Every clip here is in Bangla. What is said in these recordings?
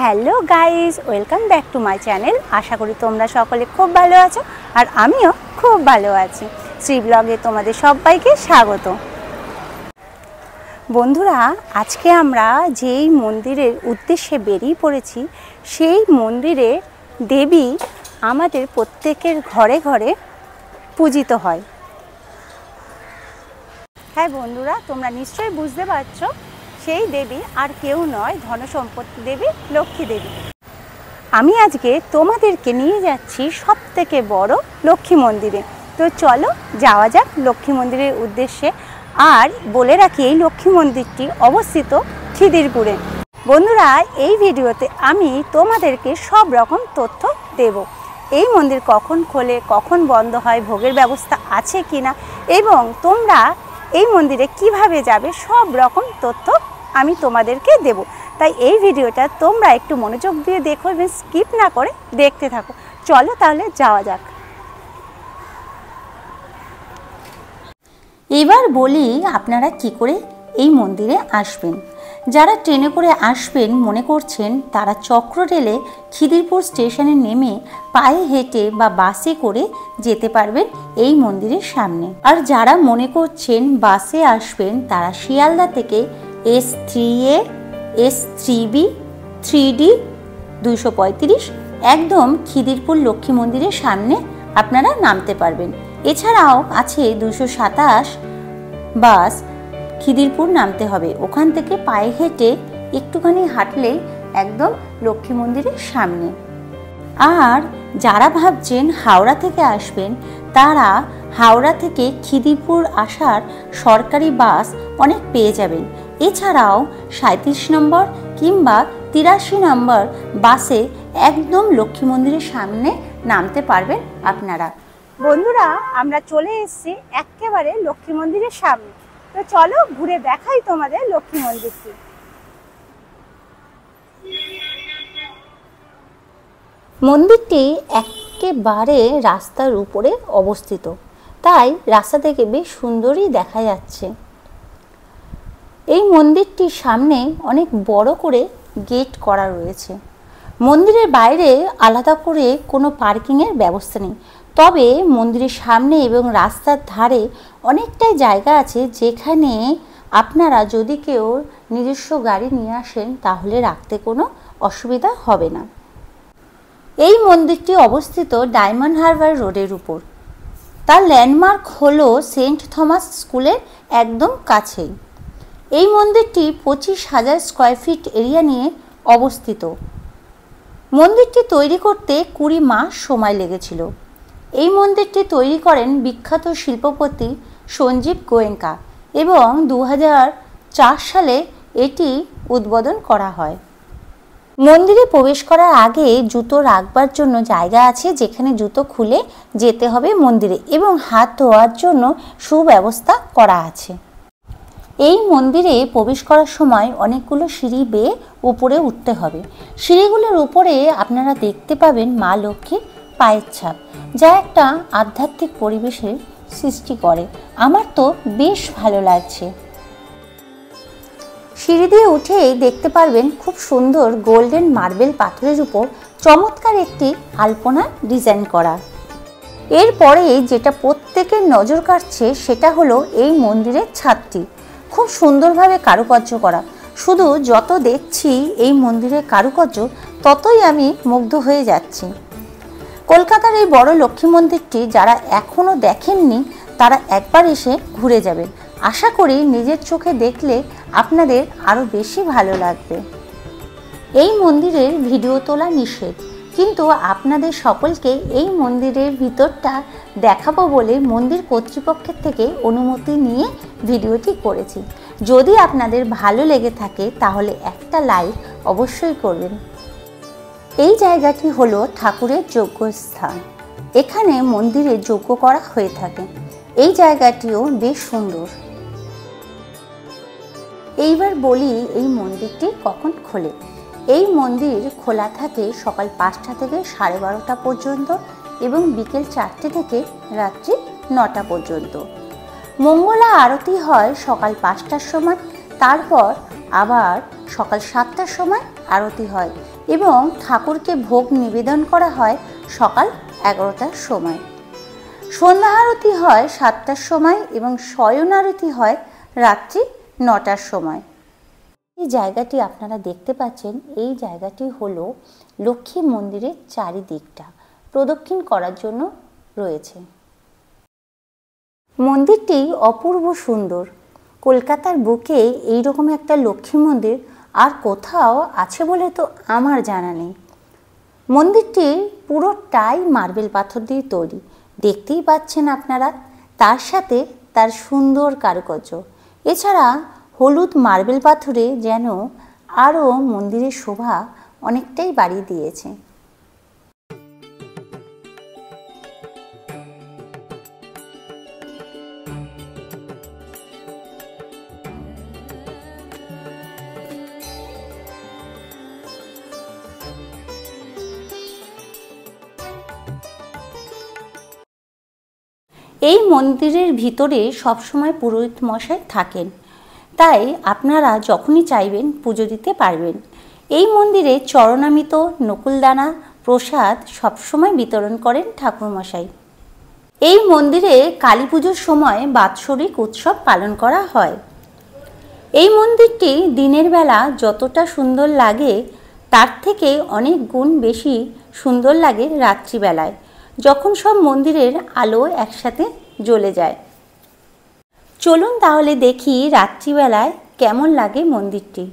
Hello guys, welcome back to my channel. আশা করি তোমরা সকলে খুব ভালো আছো আর আমিও খুব ভালো আছি। শ্রী ব্লগে তোমাদের সবাইকে স্বাগত। বন্ধুরা, আজকে আমরা যেই মন্দিরের উদ্দেশ্যে বেরিয়ে পড়েছি সেই মন্দিরে দেবী আমাদের প্রত্যেকের ঘরে ঘরে পূজিত হয়। হ্যাঁ বন্ধুরা, তোমরা নিশ্চয়ই বুঝতে পারছো সেই দেবী আর কেউ নয়, ধনসম্পত্তি দেবী লক্ষ্মী দেবী। আমি আজকে তোমাদেরকে নিয়ে যাচ্ছি সবথেকে বড় লক্ষ্মী মন্দিরে। তো চলো যাওয়া যাক লক্ষ্মী মন্দিরের উদ্দেশ্যে। আর বলে রাখি, এই লক্ষ্মী মন্দিরটি অবস্থিত খিদিরপুরে। বন্ধুরা, এই ভিডিওতে আমি তোমাদেরকে সব রকম তথ্য দেব। এই মন্দির কখন খোলে, কখন বন্ধ হয়, ভোগের ব্যবস্থা আছে কিনা এবং তোমরা এই মন্দিরে কিভাবে যাবে, সব রকম তথ্য আমি তোমাদেরকে দেব। তাই এই ভিডিওটা তোমরা একটু মনোযোগ দিয়ে দেখো এবং স্কিপ না করে দেখতে থাকো। চলো তাহলে যাওয়া যাক। এবার বলি আপনারা কি করে এই মন্দিরে আসবেন। যারা ট্রেনে করে আসবেন মনে করছেন, তারা চক্র রেলে খিদিরপুর স্টেশনে নেমে পায়ে হেঁটে বা বাসে করে যেতে পারবেন এই মন্দিরের সামনে। আর যারা মনে করছেন বাসে আসবেন, তারা শিয়ালদা থেকে S3A, S3B, 3D 235 একদম খিদিরপুর লক্ষ্মী মন্দিরের সামনে আপনারা নামতে পারবেন। এছাড়াও আছে 227 বাস, খিদিরপুর নামতে হবে। ওখান থেকে পায়ে হেঁটে একটুখানি হাঁটলেই একদম লক্ষ্মী মন্দিরের সামনে। আর যারা ভাবছেন হাওড়া থেকে আসবেন, তারা হাওড়া থেকে খিদিরপুর আসার সরকারি বাস অনেক পেয়ে যাবেন। এছাড়াও 37 নম্বর কিংবা 83 নম্বর বাসে একদম লক্ষ্মী মন্দিরের সামনে নামতে পারবেন আপনারা। বন্ধুরা, আমরা চলে এসেছি একেবারে লক্ষ্মী মন্দিরের সামনে। তো চলো ঘুরে দেখাই তোমাদের লক্ষ্মী মন্দিরটি। মন্দিরটি একেবারে রাস্তার উপরে অবস্থিত, তাই রাস্তা থেকে বেশ সুন্দরই দেখা যাচ্ছে। এই মন্দিরটির সামনে অনেক বড় করে গেট করা রয়েছে। মন্দিরের বাইরে আলাদা করে কোনো পার্কিংয়ের ব্যবস্থা নেই, তবে মন্দিরের সামনে এবং রাস্তার ধারে অনেকটাই জায়গা আছে, যেখানে আপনারা যদি কেউ নিজস্ব গাড়ি নিয়ে আসেন তাহলে রাখতে কোনো অসুবিধা হবে না। এই মন্দিরটি অবস্থিত ডায়মন্ড হারবার রোডের উপর। তার ল্যান্ডমার্ক হলো সেন্ট থমাস স্কুলের একদম কাছেই। এই মন্দিরটি 25,000 স্কোয়ার ফিট এরিয়া নিয়ে অবস্থিত। মন্দিরটি তৈরি করতে 20 মাস সময় লেগেছিল। এই মন্দিরটি তৈরি করেন বিখ্যাত শিল্পপতি সঞ্জীব গোয়েঙ্কা এবং 2004 সালে এটি উদ্বোধন করা হয়। মন্দিরে প্রবেশ করার আগে জুতো রাখবার জন্য জায়গা আছে, যেখানে জুতো খুলে যেতে হবে মন্দিরে, এবং হাত ধোয়ার জন্য সুব্যবস্থা করা আছে। এই মন্দিরে প্রবেশ করার সময় অনেকগুলো সিঁড়ি বেয়ে উপরে উঠতে হবে। সিঁড়িগুলোর উপরে আপনারা দেখতে পাবেন মা লক্ষ্মীর পায়ের ছাপ, যা একটা আধ্যাত্মিক পরিবেশের সৃষ্টি করে। আমার তো বেশ ভালো লাগছে। সিঁড়ি দিয়ে উঠেই দেখতে পারবেন খুব সুন্দর গোল্ডেন মার্বেল পাথরের উপর চমৎকার একটি আলপনা ডিজাইন করা। এরপরে যেটা প্রত্যেকের নজর কাটছে সেটা হলো এই মন্দিরের ছাদটি খুব সুন্দরভাবে কারুকার্য করা। শুধু যত দেখছি এই মন্দিরের কারুকার্য, ততই আমি মুগ্ধ হয়ে যাচ্ছি। কলকাতার এই বড় লক্ষ্মী মন্দিরটি যারা এখনও দেখেননি, তারা একবার এসে ঘুরে যাবেন। আশা করি নিজের চোখে দেখলে আপনাদের আরও বেশি ভালো লাগবে। এই মন্দিরের ভিডিও তোলা নিষেধ, কিন্তু আপনাদের সকলকে এই মন্দিরের ভিতরটা দেখাবো বলে মন্দির কর্তৃপক্ষের থেকে অনুমতি নিয়ে ভিডিওটি করেছি। যদি আপনাদের ভালো লেগে থাকে তাহলে একটা লাইক অবশ্যই করবেন। এই জায়গাটি হলো ঠাকুরের যজ্ঞস্থান। এখানে মন্দিরে যজ্ঞ করা হয়ে থাকে। এই জায়গাটিও বেশ সুন্দর। এইবার বলি এই মন্দিরটি কখন খোলে। এই মন্দির খোলা থাকে সকাল 5টা থেকে 12:30 পর্যন্ত এবং বিকেল 4টে থেকে রাত্রি 9টা পর্যন্ত। মঙ্গলা আরতি হয় সকাল 5টার সময়, তারপর আবার সকাল 7টার সময় আরতি হয় এবং ঠাকুরকে ভোগ নিবেদন করা হয় সকাল 11টার সময়। সন্ধ্যা আরতি হয় 7টার সময় এবং শয়ন আরতি হয় রাত্রি 9টার সময়। এই জায়গাটি আপনারা দেখতে পাচ্ছেন, এই জায়গাটি হলো লক্ষ্মী মন্দিরের চারিদিকটা প্রদক্ষিণ করার জন্য রয়েছে। মন্দিরটি অপূর্ব সুন্দর। কলকাতার বুকে এইরকম একটা লক্ষ্মী মন্দির আর কোথাও আছে বলে তো আমার জানা নেই। মন্দিরটি পুরোটাই মার্বেল পাথর দিয়ে তৈরি, দেখতেই পাচ্ছেন আপনারা। তার সাথে তার সুন্দর কারুকার্য, এছাড়া হলুদ মার্বেল পাথরে যেন আরও মন্দিরের শোভা অনেকটাই বাড়িয়ে দিয়েছে। এই মন্দিরের ভিতরে সবসময় পুরোহিত মশাই থাকেন, তাই আপনারা যখনই চাইবেন পুজো দিতে পারবেন। এই মন্দিরে চরণামৃত, নকুলদানা, প্রসাদ সবসময় বিতরণ করেন ঠাকুরমশাই। এই মন্দিরে কালী পুজোর সময় বাৎসরিক উৎসব পালন করা হয়। এই মন্দিরটি দিনের বেলা যতটা সুন্দর লাগে তার থেকে অনেক গুণ বেশি সুন্দর লাগে রাত্রিবেলায়, যখন সব মন্দিরের আলো একসাথে জ্বলে যায়। চলুন তাহলে দেখি রাত্রিবেলায় কেমন লাগে মন্দিরটি।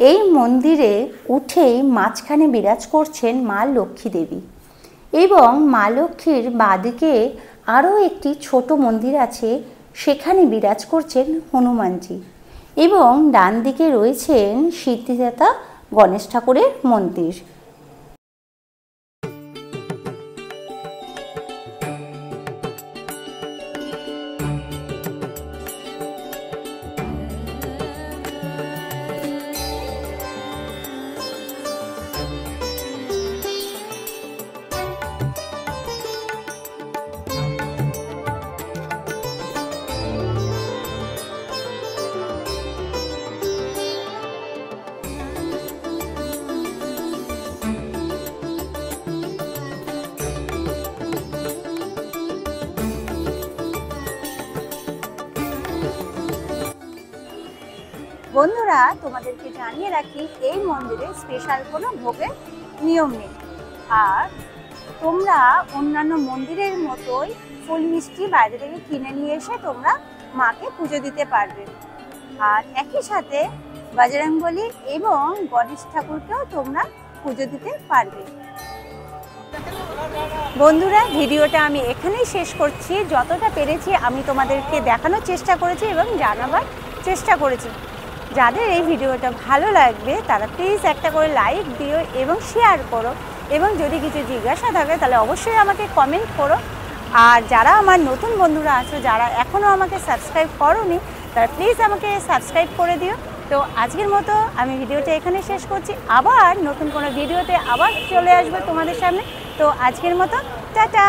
এই মন্দিরে উঠেই মাঝখানে বিরাজ করছেন মা লক্ষ্মী দেবী এবং মা লক্ষ্মীর বাঁদিকে আরও একটি ছোট মন্দির আছে, সেখানে বিরাজ করছেন হনুমানজি এবং ডান দিকে রয়েছেন সিদ্ধিদাতা গণেশ ঠাকুরের মন্দির। বন্ধুরা, তোমাদেরকে জানিয়ে রাখি এই মন্দিরে স্পেশাল কোনো ভোগের নিয়ম নেই। আর তোমরা অন্যান্য মন্দিরের মতোই ফুল মিষ্টি বাইরে থেকে কিনে নিয়ে এসে তোমরা মাকে পুজো দিতে পারবে। আর একই সাথে বজরংবলী এবং গণেশ ঠাকুরকেও তোমরা পুজো দিতে পারবে। বন্ধুরা, ভিডিওটা আমি এখানেই শেষ করছি। যতটা পেরেছি আমি তোমাদেরকে দেখানোর চেষ্টা করেছি এবং জানাবার চেষ্টা করেছি। যাদের এই ভিডিওটা ভালো লাগবে তারা প্লিজ একটা করে লাইক দিও এবং শেয়ার করো, এবং যদি কিছু জিজ্ঞাসা থাকে তাহলে অবশ্যই আমাকে কমেন্ট করো। আর যারা আমার নতুন বন্ধুরা আছো, যারা এখনও আমাকে সাবস্ক্রাইব করোনি, তারা প্লিজ আমাকে সাবস্ক্রাইব করে দিও। তো আজকের মতো আমি ভিডিওটা এখানে শেষ করছি। আবার নতুন কোনো ভিডিওতে আবার চলে আসবো তোমাদের সামনে। তো আজকের মতো টাটা।